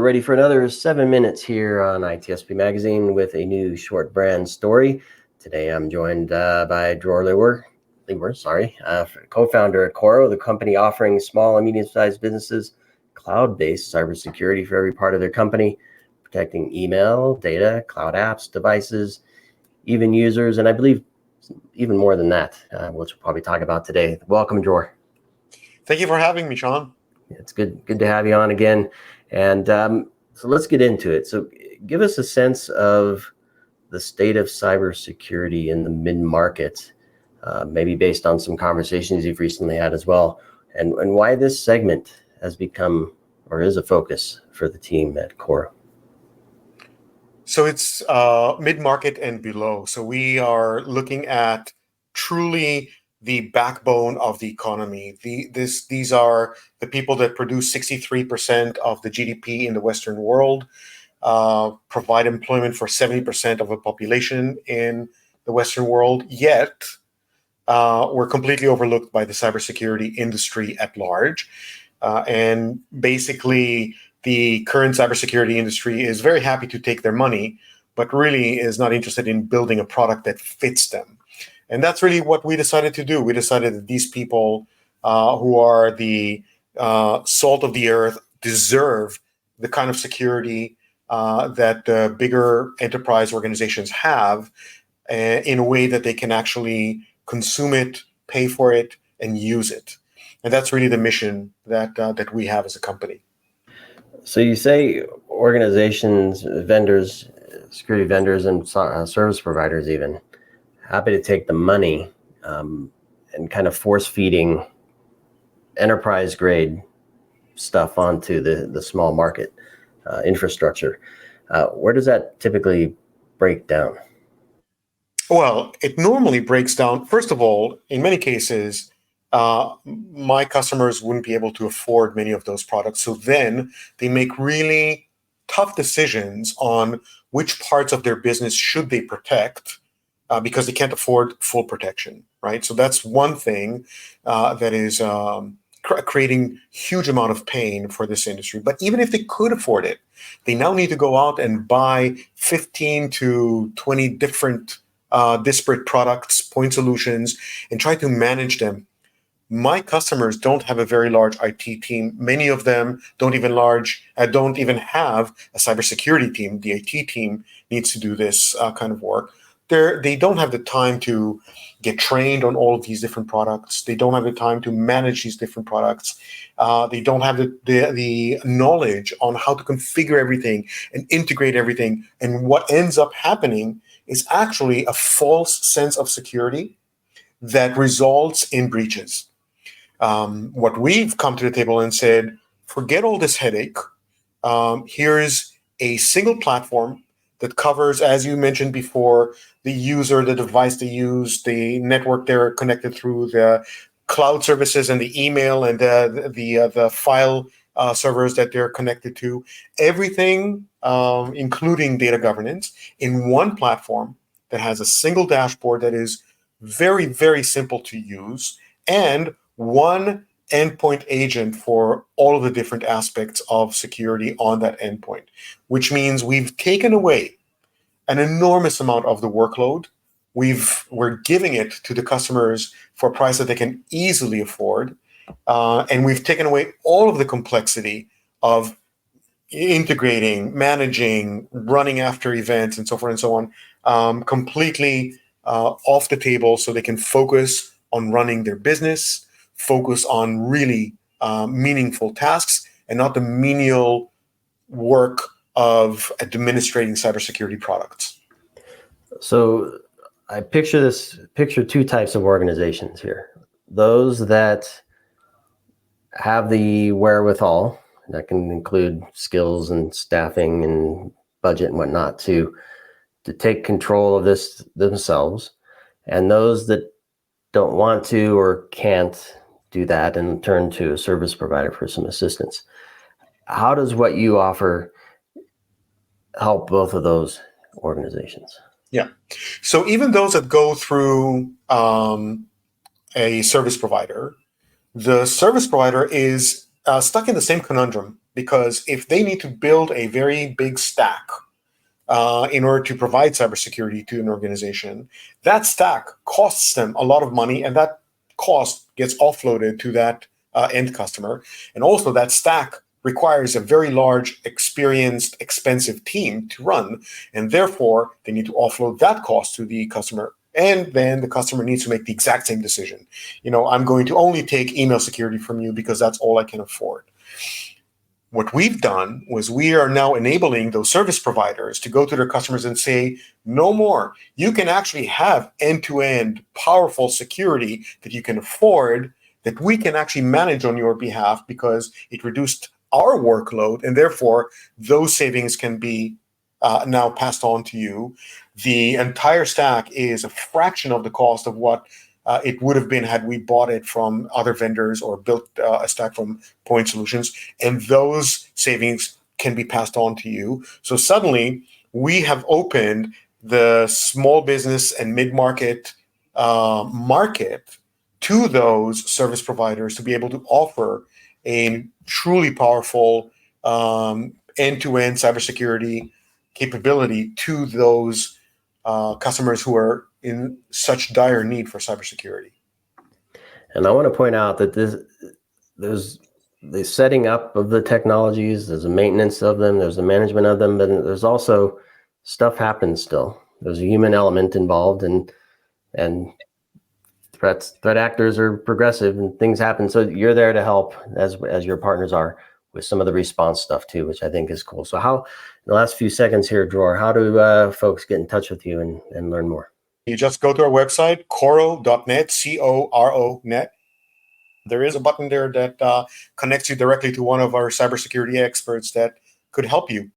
ready for another 7 minutes here on ITSPmagazine with a new short brand story. Today I'm joined by Dror Lewer, co-founder at Coro, the company offering small and medium-sized businesses cloud-based cybersecurity for every part of their company, protecting email, data, cloud apps, devices, even users, and I believe even more than that, which we'll probably talk about today. Welcome, Dror. Thank you for having me, Sean. It's good to have you on again. And so let's get into it. So give us a sense of the state of cybersecurity in the mid-market, maybe based on some conversations you've recently had as well, and why this segment has become or is a focus for the team at Coro. So it's mid-market and below. So we are looking at truly the backbone of the economy. These are the people that produce 63% of the GDP in the Western world, provide employment for 70% of the population in the Western world, yet we're completely overlooked by the cybersecurity industry at large. And basically, the current cybersecurity industry is very happy to take their money, but really is not interested in building a product that fits them. And that's really what we decided to do. We decided that these people who are the salt of the earth deserve the kind of security that the bigger enterprise organizations have in a way that they can actually consume it, pay for it, and use it. And that's really the mission that we have as a company. So you say organizations, vendors, security vendors, and service providers even happy to take the money and kind of force feeding enterprise grade stuff onto the small market infrastructure. Where does that typically break down? Well, it normally breaks down, first of all, in many cases, my customers wouldn't be able to afford many of those products. So then they make really tough decisions on which parts of their business should they protect because they can't afford full protection, right? So that's one thing that is creating huge amount of pain for this industry. But even if they could afford it, they now need to go out and buy 15 to 20 different disparate products, point solutions, and try to manage them. My customers don't have a very large IT team. Many of them don't even have a cybersecurity team. The IT team needs to do this kind of work. They don't have the time to get trained on all of these different products. They don't have the time to manage these different products. They don't have the knowledge on how to configure everything and integrate everything. And what ends up happening is actually a false sense of security that results in breaches. What we've come to the table and said, forget all this headache. Here's a single platform that covers, as you mentioned before, the user, the device they use, the network they're connected through, the cloud services and the email and the file servers that they're connected to, everything, including data governance, in one platform that has a single dashboard that is very, very simple to use, and one endpoint agent for all of the different aspects of security on that endpoint, which means we've taken away an enormous amount of the workload. We're giving it to the customers for a price that they can easily afford, and we've taken away all of the complexity of integrating, managing, running after events, and so forth and so on, completely off the table, so they can focus on running their business, focus on really meaningful tasks, and not the menial work of administrating cybersecurity products. So I picture two types of organizations here. Those that have the wherewithal, that can include skills and staffing and budget and whatnot, to take control of this themselves, and those that don't want to or can't do that and turn to a service provider for some assistance. How does what you offer help both of those organizations? Yeah. So even those that go through a service provider, the service provider is stuck in the same conundrum because if they need to build a very big stack in order to provide cybersecurity to an organization, that stack costs them a lot of money, and that cost gets offloaded to that end customer. And also that stack requires a very large, experienced, expensive team to run, and therefore they need to offload that cost to the customer. And then the customer needs to make the exact same decision. I'm going to only take email security from you because that's all I can afford. What we've done was we are now enabling those service providers to go to their customers and say, no more. You can actually have end-to-end powerful security that you can afford, that we can actually manage on your behalf because it reduced our workload, and therefore those savings can be now passed on to you. The entire stack is a fraction of the cost of what it would have been had we bought it from other vendors or built a stack from point solutions, and those savings can be passed on to you. So suddenly we have opened the small business and mid-market market to those service providers to be able to offer a truly powerful end-to-end cybersecurity capability to those customers who are in such dire need for cybersecurity. And I want to point out that there's the setting up of the technologies, there's the maintenance of them, there's the management of them, but there's also stuff happens still. There's a human element involved, and threat actors are progressive and things happen. So you're there to help as your partners are with some of the response stuff too, which I think is cool. So in the last few seconds here, Dror, how do folks get in touch with you and learn more? You just go to our website, coro.net, CORO.net. There is a button there that connects you directly to one of our cybersecurity experts that could help you.